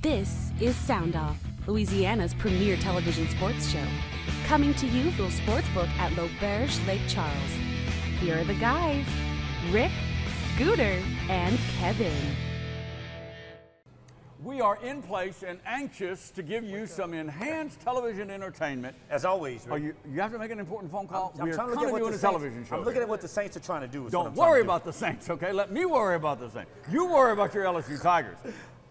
This is SoundOff, Louisiana's premier television sports show. Coming to you from Sportsbook at L'Auberge Lake Charles. Here are the guys, Rick, Scooter, and Kevin. We are in place and anxious to give you some enhanced television entertainment. As always, Rick. You have to make an important phone call. I'm We're trying to look coming at what doing the a Saints, television show. I'm looking at what the Saints are trying to do. Don't worry about the Saints, okay? Let me worry about the Saints. You worry about your LSU Tigers.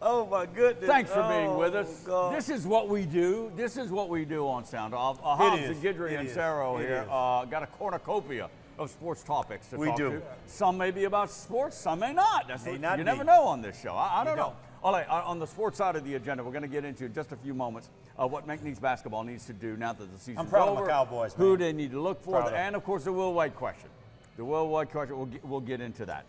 Oh, my goodness. Thanks for being with us. God. This is what we do. This is what we do on SoundOff. Hobbs and Guidry and Saro here got a cornucopia of sports topics to talk to. Some may be about sports, some may not. You never know on this show. I don't know. All right, on the sports side of the agenda, we're going to get into in just a few moments what McNeese basketball needs to do now that the season's over. I'm proud of my Cowboys, man. Who they need to look for, and of course the Will Wade question. The Will Wade question, we'll get into that.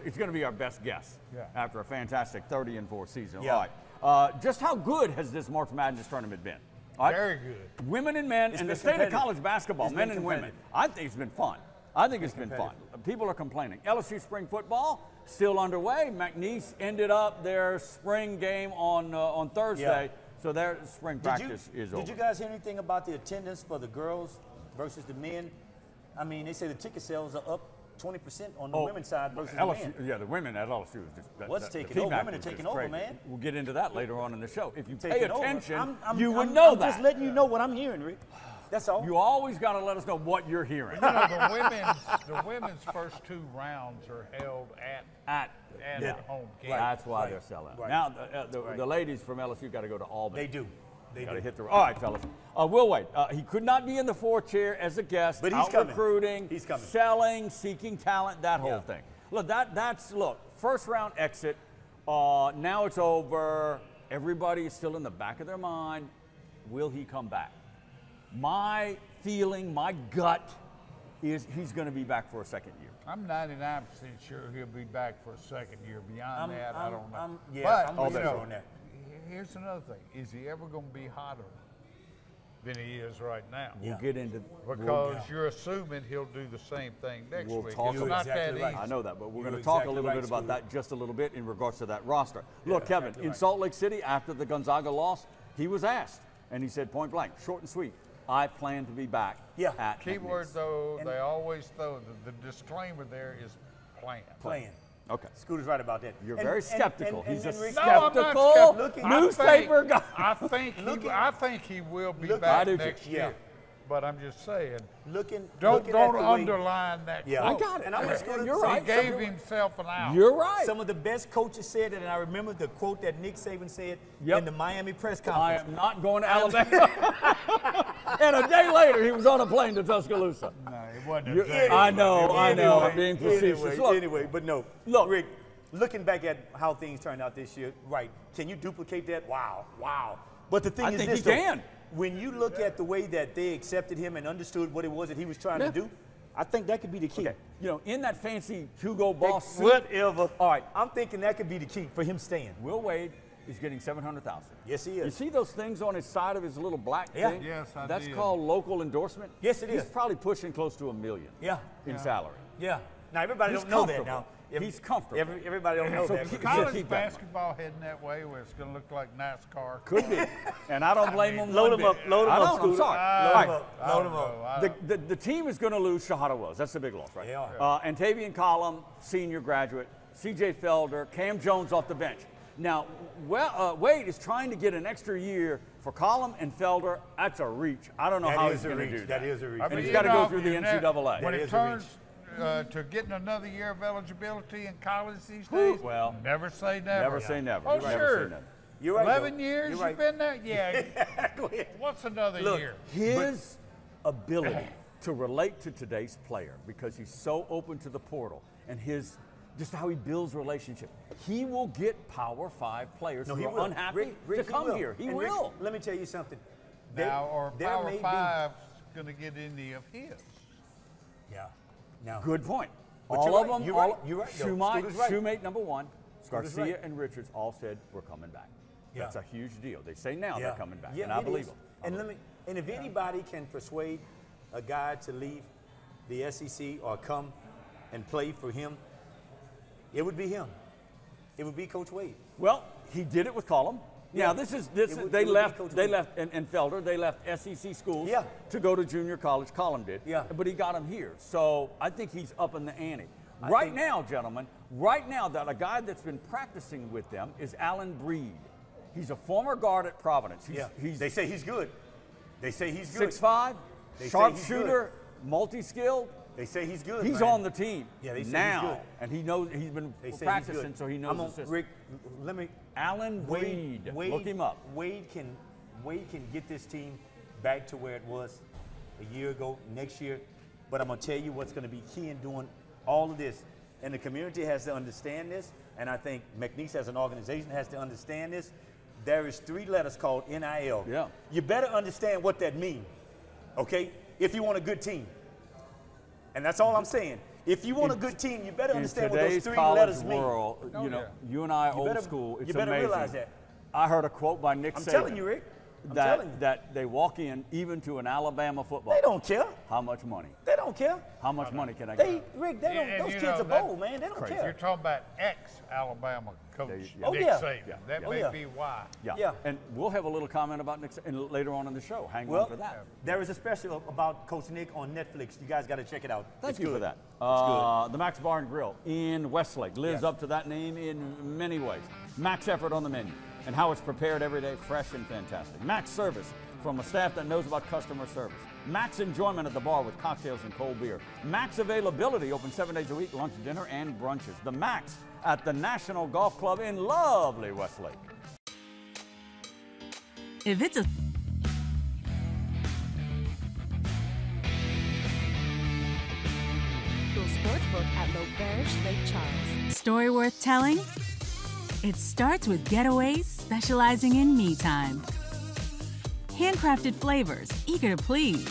It's going to be our best guess after a fantastic 30-4 season. Yeah. All right, just how good has this March Madness tournament been? All right? Very good. Women and men, and the state of college basketball, men and women. I think it's been fun. I think it's been fun. People are complaining. LSU spring football still underway. McNeese ended up their spring game on Thursday, so their spring practice is over. Did you guys hear anything about the attendance for the girls versus the men? I mean, they say the ticket sales are up 20% on the women's side versus LSU, the men. Yeah, the women at LSU is just What's taking over? Women are taking over, man. We'll get into that later on in the show. If you pay attention, I'm you would know I'm that. just letting you know what I'm hearing, Rick. That's all. You always got to let us know what you're hearing. You know, the women's first two rounds are held at home game. That's why they're selling. Now, the ladies from LSU got to go to Albany. They do. Got to hit the. All right, fellas. Will Wade. He could not be in the fourth chair as a guest. But he's coming. Recruiting. He's coming. Selling, seeking talent, that whole thing. Look, that's first round exit. Now it's over. Everybody is still in the back of their mind. Will he come back? My feeling, my gut, is he's going to be back for a second year. I'm 99% sure he'll be back for a second year. Beyond that, I don't know. I'm but, with you on that. Here's another thing. Is he ever going to be hotter than he is right now? We'll get into because you're assuming he'll do the same thing next week. Talk it's not that easy. I know that, but we're going to talk a little bit about that just a little bit in regards to that roster. Look, Kevin, in Salt Lake City after the Gonzaga loss, he was asked, and he said point blank, short and sweet, I plan to be back at Keyword, McNeese. though, they always throw, the disclaimer there is plan. Playing. Okay. Scooter's right about that. You're very skeptical. He's a No, I'm skeptical not skeptical. newspaper guy. I think he will be back next year. But I'm just saying, don't underline that quote. I got it. And I'm just You're right. He gave himself an out. You're right. Some of the best coaches said it, and I remember the quote that Nick Saban said in the Miami press conference. I am not going to Alabama. And a day later, he was on a plane to Tuscaloosa. No, it wasn't a day. I know. I'm being facetious. Anyway, but no. Look, Rick, looking back at how things turned out this year, right, can you duplicate that? Wow. But the thing is this, I think he can. When you look at the way that they accepted him and understood what it was that he was trying to do, I think that could be the key. Okay. You know, in that fancy Hugo Boss suit. Whatever. All right. I'm thinking that could be the key for him staying. Will Wade is getting $700,000. Yes, he is. You see those things on his side of his little black thing? Yes, I That's did. called local endorsement. Yes, it is. He's probably pushing close to $1 million in salary. Yeah. Now, everybody don't know that now. He's comfortable. Everybody don't know that. College basketball heading that way where it's going to look like NASCAR. Could be. And I don't blame him. Load him up. I'm sorry. Load him up. The team is going to lose Shahada Wells. That's the big loss, right? They are. And Tavian Collum, senior graduate, C.J. Felder, Cam Jones off the bench. Now, Wade is trying to get an extra year for Collum and Felder. That's a reach. I don't know how he's going to do that. That is a reach. And he's got to go through the NCAA. When it turns to getting another year of eligibility in college these days, never say never. Never say never. Oh, sure. You're right. 11 years you've been there? Yeah. Go ahead. What's another year? His ability to relate to today's player, because he's so open to the portal, and just how he builds relationships. He will get Power 5 players who are unhappy to come here. He will. Let me tell you something. Power 5's going to get any of his. Yeah. Now, good point. But All of them, you're right. Shoemate number 1, Garcia and Richards all said we're coming back. Yeah. That's a huge deal. They say now they're coming back, yeah, and I believe them. And if anybody can persuade a guy to leave the SEC or come and play for him, it would be him. It would be Coach Wade. Well, he did it with Collum. Yeah, they left in Felder. They left SEC schools to go to junior college. Colin did. Yeah. But he got him here. So I think he's up in the ante. Right now, gentlemen, that a guy that's been practicing with them is Alan Breed. He's a former guard at Providence. They say he's good. They say he's good. 6'5", sharpshooter, multi-skilled. They say he's good. He's on the team. Yeah, they say now, he's good. And he knows he's been practicing, so he knows the system. Rick, let me. Alan Breed. Look him up. Wade can get this team back to where it was a year ago, next year. But I'm gonna tell you what's gonna be key in doing all of this, and the community has to understand this. And I think McNeese as an organization has to understand this. There is 3 letters called NIL. Yeah. You better understand what that means, okay? If you want a good team. And that's all I'm saying. If you want a good team, you better understand what those 3 letters mean. World, you and I are old school. It's you better amazing. Realize that. I heard a quote by Nick Saban. I'm telling you, Rick. That they walk in even to an Alabama football. They don't care. How much money? They don't care. How much money can I get? Rick, they don't. Those kids are bold, man. They don't care. You're talking about ex-Alabama coach Nick Saban. That may be why. Yeah. And we'll have a little comment about Nick Saban later on in the show. Hang on for that. There is a special about Coach Nick on Netflix. You guys got to check it out. Thank you for that. The Max Bar and Grill in Westlake lives up to that name in many ways. Max effort on the menu and how it's prepared every day, fresh and fantastic. Max service from a staff that knows about customer service. Max enjoyment at the bar with cocktails and cold beer. Max availability, open 7 days a week, lunch, dinner, and brunches. The Max at the National Golf Club in lovely Westlake. If it's a sportsbook at L'Auberge Lake Charles. Story worth telling? It starts with Getaways specializing in me time. Handcrafted flavors, eager to please.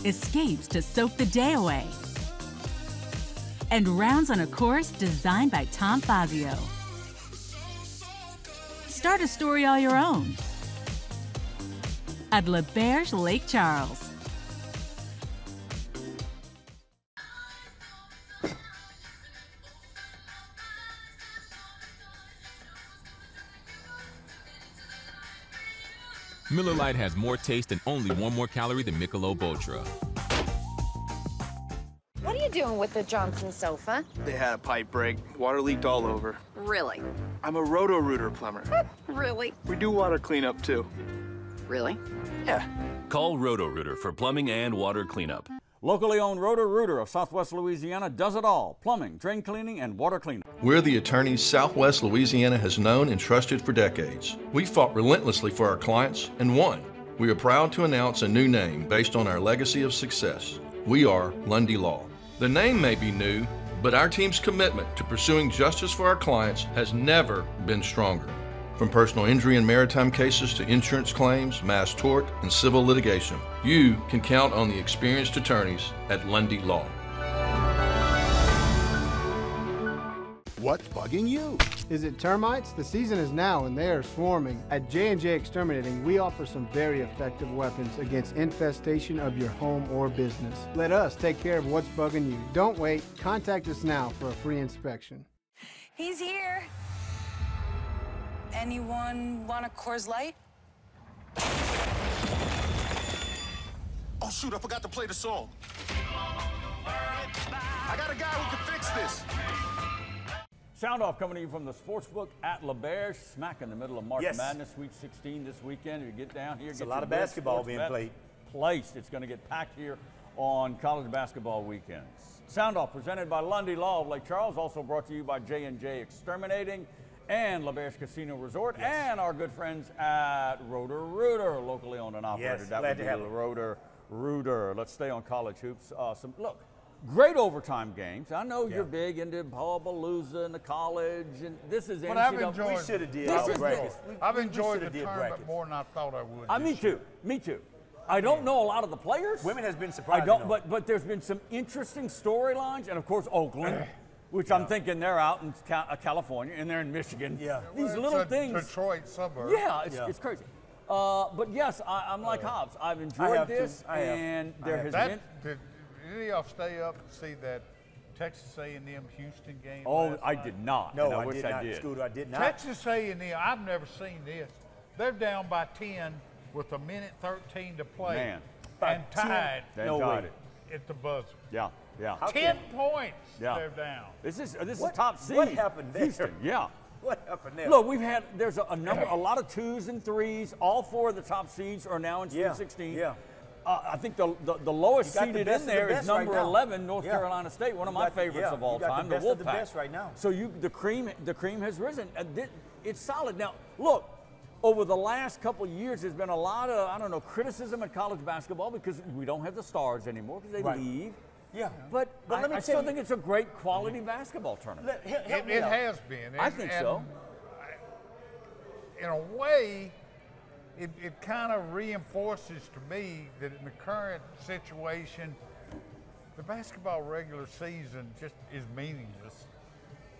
Escapes to soak the day away. And rounds on a course designed by Tom Fazio. Start a story all your own at L'Auberge Lake Charles. Miller Lite has more taste and only 1 more calorie than Michelob Ultra. What are you doing with the Johnson sofa? They had a pipe break. Water leaked all over. Really? I'm a Roto-Rooter plumber. Really? We do water cleanup, too. Really? Yeah. Call Roto-Rooter for plumbing and water cleanup. Locally owned Roto-Rooter of Southwest Louisiana does it all. Plumbing, drain cleaning, and water cleanup. We're the attorneys Southwest Louisiana has known and trusted for decades. We fought relentlessly for our clients and won. We are proud to announce a new name based on our legacy of success. We are Lundy Law. The name may be new, but our team's commitment to pursuing justice for our clients has never been stronger. From personal injury and maritime cases to insurance claims, mass tort, and civil litigation, you can count on the experienced attorneys at Lundy Law. What's bugging you? Is it termites? The season is now and they are swarming. At J&J Exterminating, we offer some very effective weapons against infestation of your home or business. Let us take care of what's bugging you. Don't wait. Contact us now for a free inspection. He's here. Anyone want a Coors Light? Oh, shoot, I forgot to play the song. I got a guy who can fix this. SoundOff coming to you from the Sportsbook at L'Auberge, smack in the middle of March Madness, Week 16 this weekend. If you get down here, a lot of basketball being played. It's going to get packed here on college basketball weekends. SoundOff presented by Lundy Law of Lake Charles, also brought to you by J&J Exterminating and L'Auberge Casino Resort, and our good friends at Roto-Rooter, locally owned and operated. Yes, that glad would to have be it. Roto-Rooter. Let's stay on college hoops. Look, great overtime games. I know you're big into Palooza and the college, and this is but NCAA. I've enjoyed, we should have did I've enjoyed the tournament more than I thought I would. Me too. I don't know a lot of the players. Women has been surprised. I don't, but there's been some interesting storylines, and of course Oakland, which I'm thinking they're out in California and they're in Michigan. Yeah, these little things. Detroit suburb. Yeah, it's crazy. But yes, I'm like Hobbs. I've enjoyed this, and there has been. Did any of y'all stay up and see that Texas A&M Houston game? Oh, I did not. No, I I wish did I not. did. Scooter, I did not. Texas A&M, I've never seen this. They're down by 10 with 1:13 to play. Man. And tied. No way. At the buzzer. Yeah, yeah. 10 points. They're down. This is top seed. What happened there? Houston, yeah. What happened there? Look, there's a lot of 2s and 3s. All 4 of the top seeds are now in Sweet 16. Yeah. I think the lowest seeded in there is number right 11, North Carolina State, one of my favorites of all time, the Wolfpack. The best right now. So the cream has risen. It's solid. Now, look, over the last couple of years, there's been a lot of, criticism at college basketball because we don't have the stars anymore because they leave. Yeah. But I still think it's a great quality basketball tournament. It has been. I think so. In a way, it kind of reinforces to me that in the current situation, the basketball regular season just is meaningless.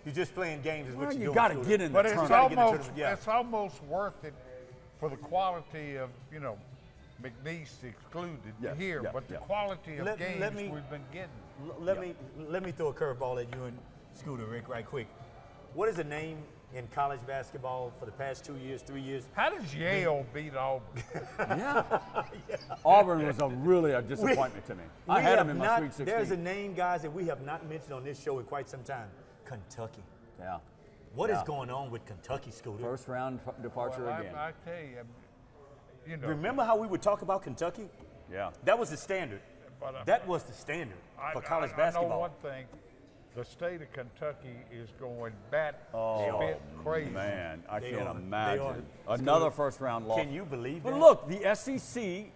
You're just playing games is what you're doing. You got to get in the tournament. But it's almost worth it for the quality of, McNeese excluded here, but the quality of games we've been getting. Let me throw a curveball at you and Scooter, Rick, right quick. What is the name in college basketball for the past 2 years, 3 years? How does Yale beat Auburn? Auburn was really a disappointment to me. I had them in my Sweet 16. There's a name, guys, that we have not mentioned on this show in quite some time. Kentucky. Yeah. What is going on with Kentucky, Scooter? First round departure again. I tell you, Remember how we would talk about Kentucky? Yeah. That was the standard. That was the standard for college basketball. I know one thing. The state of Kentucky is going crazy. Man, I can't imagine. Another first round loss. Can you believe that? But look, the SEC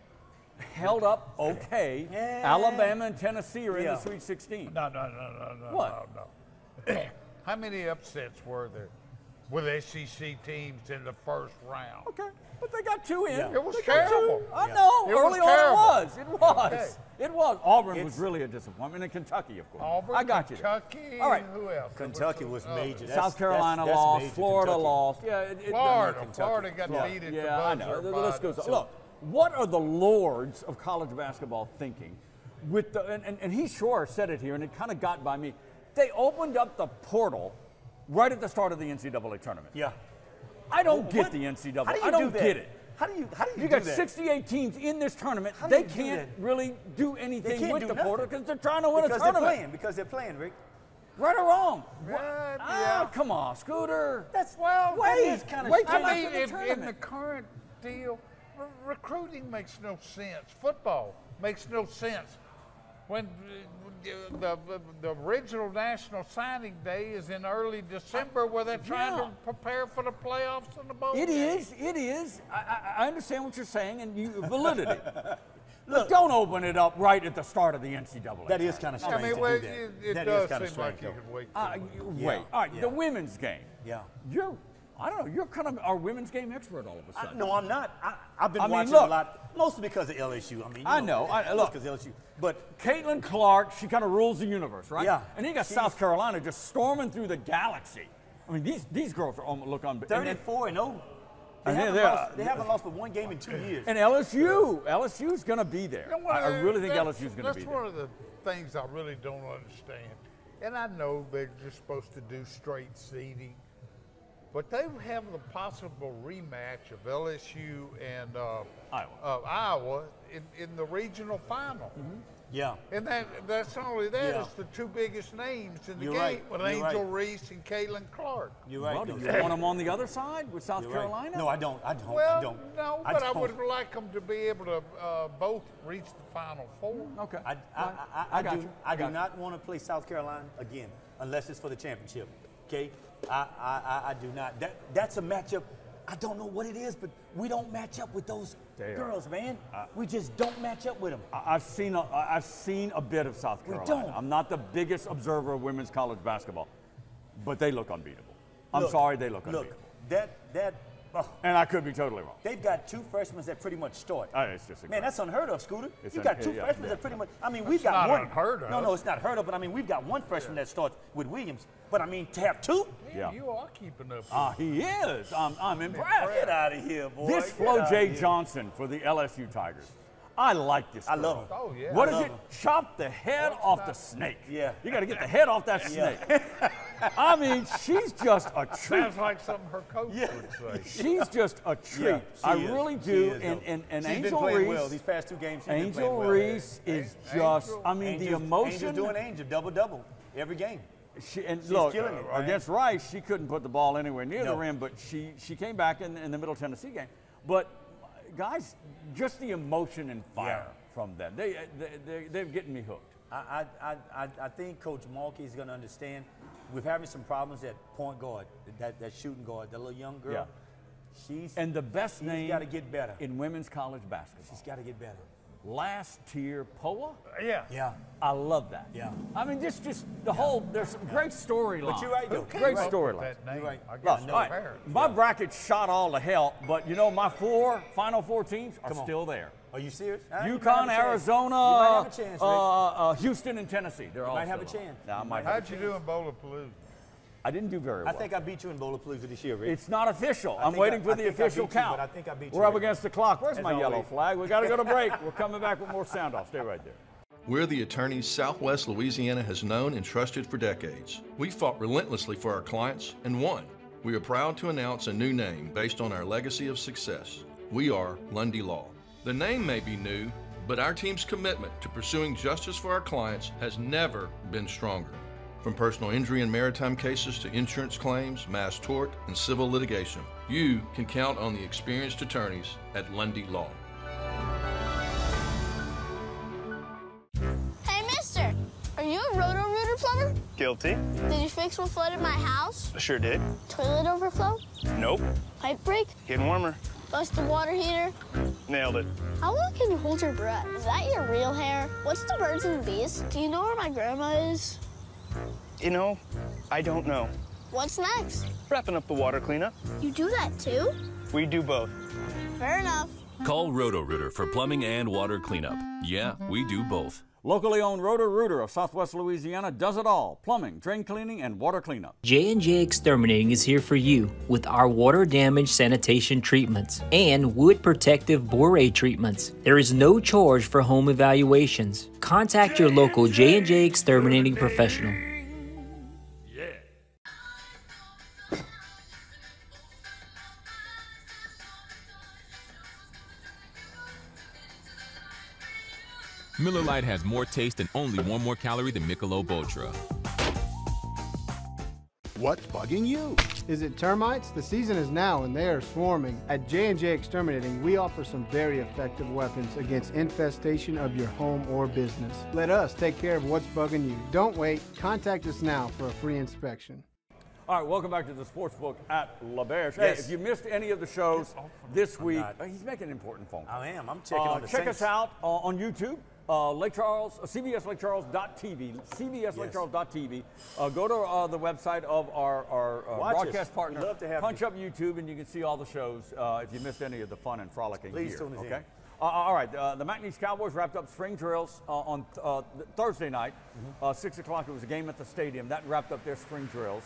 held up okay. Alabama and Tennessee are in the Sweet 16. No. What? No. How many upsets were there with SEC teams in the first round? Okay, but they got 2 in. It was terrible. I know. Early on it was. Okay. It was. Auburn was really a disappointment. And Kentucky, of course. Auburn, I got you. Kentucky. All right. Who else? Kentucky was major. South Carolina lost. Florida lost. Yeah. Florida got beat at the buzzer. I know. The list goes on. Look, what are the lords of college basketball thinking? With and he sure said it here, and it kind of got by me. They opened up the portal right at the start of the NCAA tournament. Yeah. I don't get the NCAA. I don't get it. How do you You got 68 teams in this tournament. They can't really do anything with the portal because they're trying to win a tournament. Because they're playing, Rick. Right or wrong? Yeah. Come on, Scooter. Wait till in the current deal, recruiting makes no sense. Football makes no sense. When the original National Signing Day is in early December where they're trying to prepare for the playoffs and the bowl game. It is. I understand what you're saying, and validity. Look, don't open it up right at the start of the NCAA. That is kind of strange. It does seem like you could wait. Wait. All right, the women's game. Yeah. I don't know. You're kind of our women's game expert all of a sudden. No, I'm not. I've been watching a lot, mostly because of LSU. I know. Look, because of LSU. But Caitlin Clark, she kind of rules the universe, right? Yeah. And you got South Carolina just storming through the galaxy. I mean, these girls look unbelievable. 34-0. They haven't lost but one game in 2 years. And LSU's going to be there. I really think LSU's going to be there. That's one of the things I really don't understand. And I know they're just supposed to do straight seeding. But they have the possible rematch of LSU and Iowa in the regional final. Mm-hmm. Yeah. And that's only that. It's the 2 biggest names in the game with Angel Reese and Caitlin Clark. You're right. Well, do you want them on the other side with South Carolina? Right. No, I don't. Well, no, but I would like them to be able to both reach the Final Four. Okay. I do not want to play South Carolina again unless it's for the championship. Okay. I do not. That's a matchup. I don't know what it is, but we don't match up with those girls, man. We just don't match up with them. I've seen a bit of South Carolina. We don't. I'm not the biggest observer of women's college basketball, but they look unbeatable. I'm sorry, they look unbeatable. And I could be totally wrong. They've got 2 freshmen that pretty much start. It's just man, that's unheard of, Scooter. You got 2 freshmen that pretty much. I mean, we've got one. Unheard of. No, it's not heard of. But I mean, we've got 1 freshman that starts with Williams. But I mean, to have 2. Man, you are keeping up. He is. I'm impressed. Get out of here, boy. This Flo J. Johnson for the LSU Tigers. I like this girl. I love him. Oh, yeah. What is it? Chop the head off the snake. Yeah. You got to get the head off that snake. I mean, she's just a treat. Sounds like something her coach would say. She's just a treat. Yeah, I really do. And she's Angel been playing Reese. well. These past 2 games, she's been Angel playing well. Reese is just, I mean, the emotion. Angel's doing Angel, double-double every game. And She's look, killing it, against Rice, she couldn't put the ball anywhere near the No. rim, but she came back in the Middle Tennessee game. But, guys, just the emotion and fire from them. They're getting me hooked. I think Coach Mulkey is going to understand. We're having some problems at point guard, that shooting guard, that little young girl. Yeah. And the best name got to get better in women's college basketball. She's got to get better. Last tier Poa. Yeah. I love that. Yeah. I mean, just the whole. There's some great storylines. But you're right, though. Great storylines. You're right. Look, all right, my bracket shot all to hell, but you know my Final Four teams are still there. Are you serious? UConn, Arizona, Houston, and Tennessee. They're all might have a still chance. on. Nah, How'd you do in Bowlapalooza? I didn't do very well. I think I beat you in Bowlapalooza this year, Rick. It's not official. I'm waiting for the official count. But I think I beat you. We're up against the clock. Where's As my yellow always. flag? We got to go to break. We're coming back with more Sound Off. Stay right there. We're the attorneys Southwest Louisiana has known and trusted for decades. We fought relentlessly for our clients and won. We are proud to announce a new name based on our legacy of success. We are Lundy Law. The name may be new, but our team's commitment to pursuing justice for our clients has never been stronger. From personal injury and maritime cases to insurance claims, mass tort, and civil litigation, you can count on the experienced attorneys at Lundy Law. Hey, mister, are you a Roto-Rooter plumber? Guilty. Did you fix what flooded my house? Sure did. Toilet overflow? Nope. Pipe break? Getting warmer. Busted water heater? Nailed it. How long can you hold your breath? Is that your real hair? What's the birds and the bees? Do you know where my grandma is? You know, I don't know. What's next? Wrapping up the water cleanup. You do that too? We do both. Fair enough. Call Roto-Rooter for plumbing and water cleanup. Yeah, we do both. Locally owned Roto-Rooter of Southwest Louisiana does it all. Plumbing, drain cleaning, and water cleanup. J&J Exterminating is here for you with our water damage sanitation treatments and wood protective borate treatments. There is no charge for home evaluations. Contact your local J&J Exterminating professional. Miller Lite has more taste and only 1 more calorie than Michelob Ultra. What's bugging you? Is it termites? The season is now and they are swarming. At J&J Exterminating, we offer some very effective weapons against infestation of your home or business. Let us take care of what's bugging you. Don't wait. Contact us now for a free inspection. All right, welcome back to the Sportsbook at La Berge. Hey, if you missed any of the shows this week, he's making an important phone call. I am. I'm checking on the Check Saints. us out on YouTube. Lake Charles, CBSLakeCharles.tv, CBSLakeCharles.tv. Go to the website of our broadcast partner. We'd love to have Punch you. up YouTube and you can see all the shows if you missed any of the fun and frolicking Please here. tune us in. Okay. All right. The McNeese Cowboys wrapped up spring drills on Thursday night. 6 o'clock. It was a game at the stadium. That wrapped up their spring drills.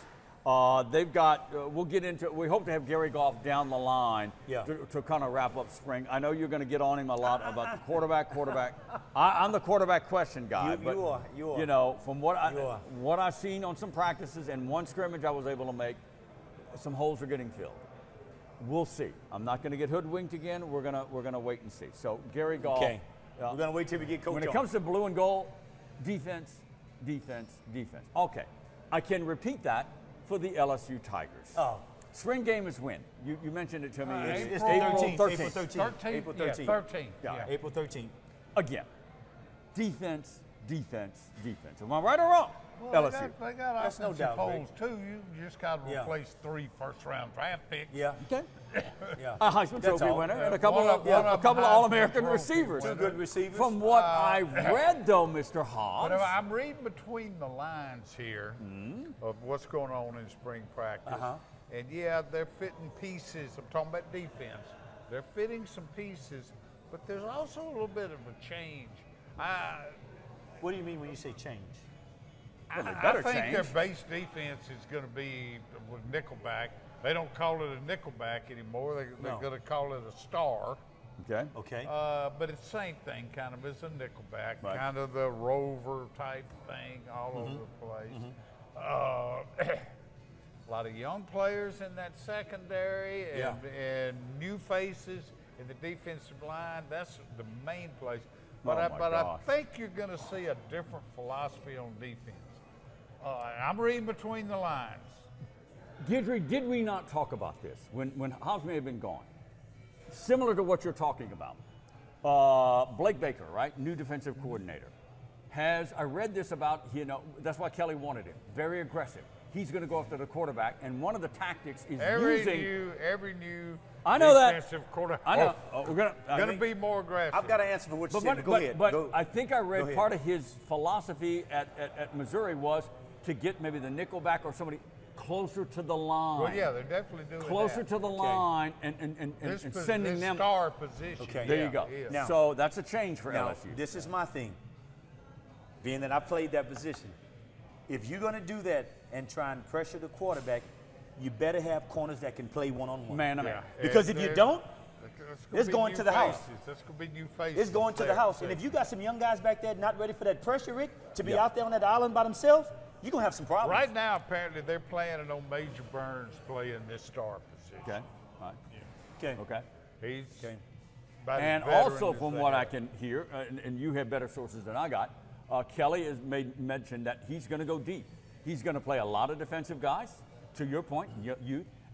They've got, we'll get into, we hope to have Gary Goff down the line to kind of wrap up spring. I know you're going to get on him a lot about the quarterback. I'm the quarterback question guy. You are. You know, from what I've seen on some practices and one scrimmage I was able to make, some holes are getting filled. We'll see. I'm not going to get hoodwinked again. We're gonna wait and see. So Gary Goff. Okay. We're going to wait till we get Coach When it on. comes to blue and gold, defense. Okay. I can repeat that for the LSU Tigers. Spring game is when? You mentioned it to me. It's April 13th. 13th. April 13th. Yeah, 13th. Yeah. April 13th. Again, defense. Am I right or wrong? Well, LSU. They got That's no offensive doubt, holes too. You just got to replace 3 first-round draft picks. Yeah. Okay. Yeah. A Heisman That's Trophy all. winner and a One couple of of All-American Heisman receivers. Two good receivers. From what I read, though, Mr. Hobbs. But I'm reading between the lines here of what's going on in spring practice. And yeah, they're fitting pieces. I'm talking about defense. They're fitting some pieces, but there's also a little bit of a change. What do you mean when you say change? Well, they I better think change. their base defense is going to be with nickelback. They don't call it a nickelback anymore. They're going to call it a star. Okay. Okay. But it's the same thing, kind of as a nickelback, Right. kind of the rover type thing all over the place. A lot of young players in that secondary and new faces in the defensive line. That's the main place. But, I think you're going to see a different philosophy on defense. I'm reading between the lines. Guidry, did we not talk about this when Hobbs may have been gone? Similar to what you're talking about. Blake Baker, right? New defensive coordinator. I read this about, that's why Kelly wanted him. Very aggressive. He's going to go after the quarterback, and one of the tactics is using every new I know defensive that. quarterback. I know. We're going to be more aggressive. I've got to answer for what you said. Go ahead. But I think I read part of his philosophy at Missouri was to get maybe the nickelback or somebody closer to the line. Well, yeah, they're definitely doing closer that. to the line and sending them. Star position. Okay. There you go. Now, so that's a change for LSU. This is my thing. Being that I played that position, if you're going to do that and try and pressure the quarterback, you better have corners that can play one-on-one. Man, because if you don't, it's going to the house. That's going to be new faces. It's going to the house. And if you got some young guys back there not ready for that pressure, Rick, to be out there on that island by themselves, you're going to have some problems. Right now, apparently, they're planning on Major Burns playing this star position. Okay. All right. Okay. He's and also, from what I can hear, and you have better sources than I got, Kelly has mentioned that he's going to go deep. He's going to play a lot of defensive guys, to your point,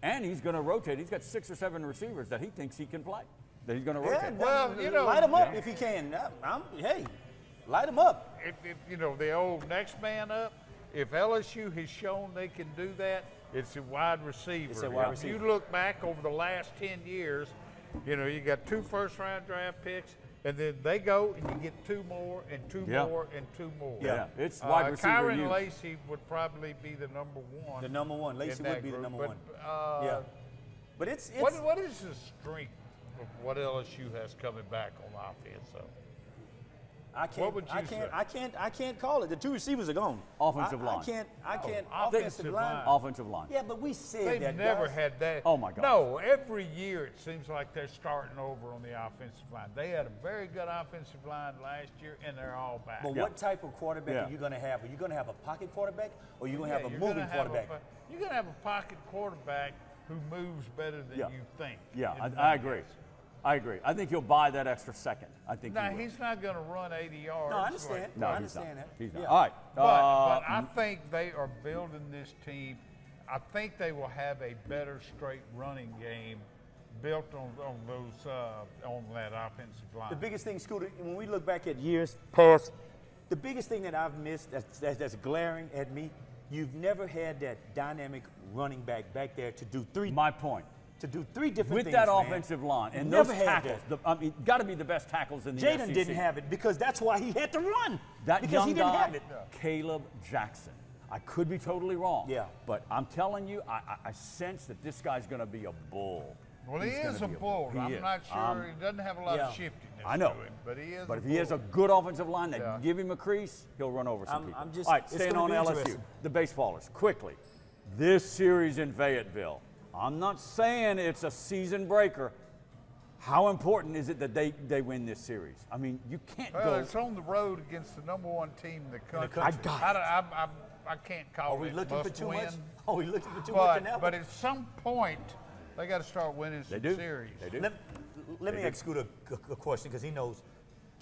and he's going to rotate. He's got 6 or 7 receivers that he thinks he can play, that he's going to rotate. Well, light him up if he can. Hey, light him up. If the old next man up, if LSU has shown they can do that, it's a wide receiver. It's a wide receiver. If you look back over the last 10 years, you got 2 first-round draft picks, and then they go and you get 2 more and 2 more and 2 more. Yeah, it's wide receiver. Kyron Lacey would probably be the number 1. The number 1. Lacey would be the number 1. But it's what is the strength of what LSU has coming back on offense, though? I can't call it. The 2 receivers are gone. Offensive line. I can't. Offensive line. Offensive line. Yeah, but we said They've never had that. Oh, my God. No, every year it seems like they're starting over on the offensive line. They had a very good offensive line last year, and they're all back. But what type of quarterback are you going to have? Are you going to have a pocket quarterback, or are you going to have a moving quarterback? You're going to have a pocket quarterback who moves better than you think. Yeah, I agree. I agree. I think he'll buy that extra second. I think he's not going to run 80 yards. No, I understand. No, I understand that. He's not. All right. But I think they are building this team. I think they will have a better straight running game built on that offensive line. The biggest thing, Scooter, when we look back at years past, the biggest thing that I've missed that's glaring at me, you've never had that dynamic running back there to do 3. My point. To do 3 different with things, that man. offensive line and Never those had tackles. Got to be the best tackles in the SEC. Jaden didn't have it because that's why he had to run. That young he didn't guy, have it. Caleb Jackson. I could be totally wrong. Yeah. But I'm telling you, I sense that this guy's going to be a bull. Well, he is a bull. I'm not sure. He doesn't have a lot of shiftiness I know. to him, but he is. But if he has a good offensive line that give him a crease, he'll run over some people. All right, staying on LSU. The baseballers, quickly. This series in Fayetteville. I'm not saying it's a season breaker. How important is it that they win this series? I mean, you can't go. It's on the road against the number 1 team in the country. I got it. I can't call it. Are we looking for too much? Are we looking for too much? Now? But at some point, they got to start winning some series. They do. Let me ask Scooter a question because he knows.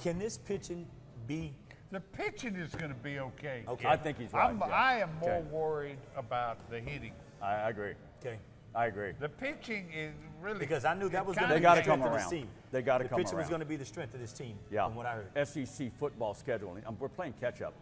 Can this pitching be? The pitching is going to be okay. I think he's right. I am more worried about the hitting. I agree. Okay. I agree. The pitching is really because I knew that was going to be the strength of this team. They got to come around. The pitching was going to be the strength of this team. Yeah. From what I heard. SEC football scheduling. We're playing catch up.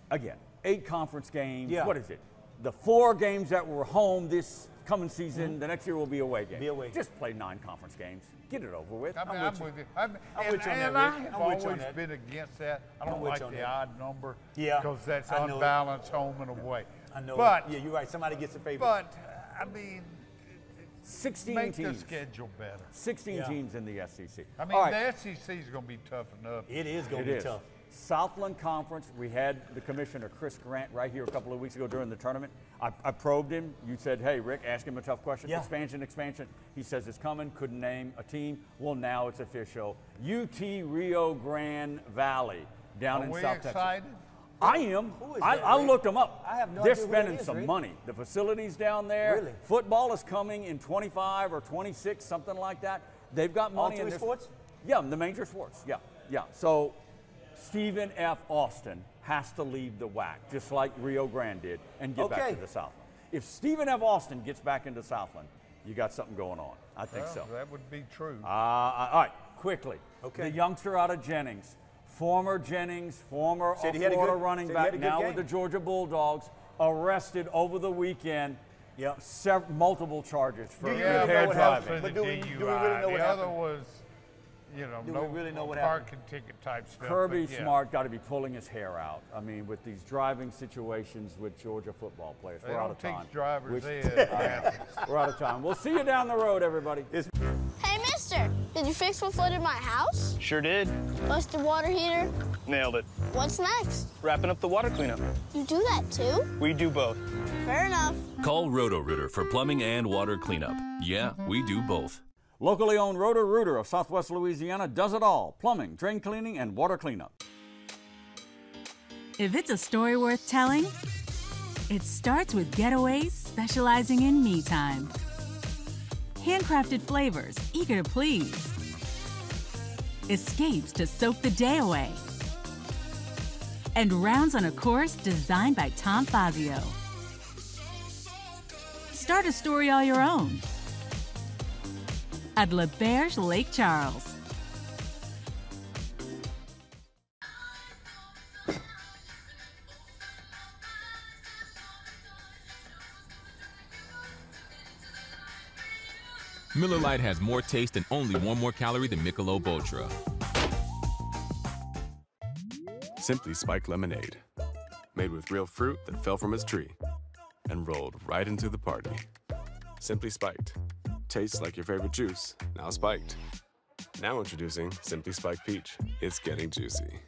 Again, 8 conference games. Yeah. What is it? The 4 games that were home this coming season. The next year will be away games. Just play 9 conference games. Get it over with. I'm with you. I'm with you on that, Rick. I've always been against that. I don't like the odd number. Yeah. Because that's unbalanced home and away. I know. But you're right. Somebody gets a favorite. But I mean, 16 make teams. the schedule better. 16 teams in the SEC. I mean, the SEC is going to be tough enough. It is going to be tough. Southland Conference. We had the commissioner, Chris Grant, right here a couple of weeks ago during the tournament. I probed him. You said, hey, Rick, ask him a tough question. Yeah. Expansion. He says it's coming, couldn't name a team. Well, now it's official. UT Rio Grande Valley down in South Texas. Are we excited? I am. I looked them up. I have no They're idea spending some money. The facilities down there. Really? Football is coming in 25 or 26, something like that. They've got money All in three sports? Yeah, the major sports. Yeah. So Stephen F. Austin has to leave the WAC, just like Rio Grande did, and get back to the Southland. If Stephen F. Austin gets back into Southland, you got something going on. I think so. That would be true. All right, quickly. The youngster out of Jennings, former Florida running back, now with the Georgia Bulldogs, arrested over the weekend. Multiple charges for impaired driving. But do we really know what happened? The other was, no parking ticket type stuff. Kirby Smart got to be pulling his hair out. I mean, with these driving situations with Georgia football players. We're out of time. Drivers We're out of time. We'll see you down the road, everybody. Hey, mister, did you fix what flooded my house? Sure did. Bust the water heater? Nailed it. What's next? Wrapping up the water cleanup. You do that too? We do both. Fair enough. Call Roto-Rooter for plumbing and water cleanup. Yeah, we do both. Locally owned Roto-Rooter of Southwest Louisiana does it all: plumbing, drain cleaning, and water cleanup. If it's a story worth telling, it starts with Getaways, specializing in me time. Handcrafted flavors, eager to please. Escapes to soak the day away. And rounds on a course designed by Tom Fazio. Start a story all your own at L'Auberge Lake Charles. Miller Lite has more taste and only one more calorie than Michelob Ultra. Simply Spiked Lemonade. Made with real fruit that fell from its tree and rolled right into the party. Simply Spiked. Tastes like your favorite juice, now spiked. Now introducing Simply Spiked Peach. It's getting juicy.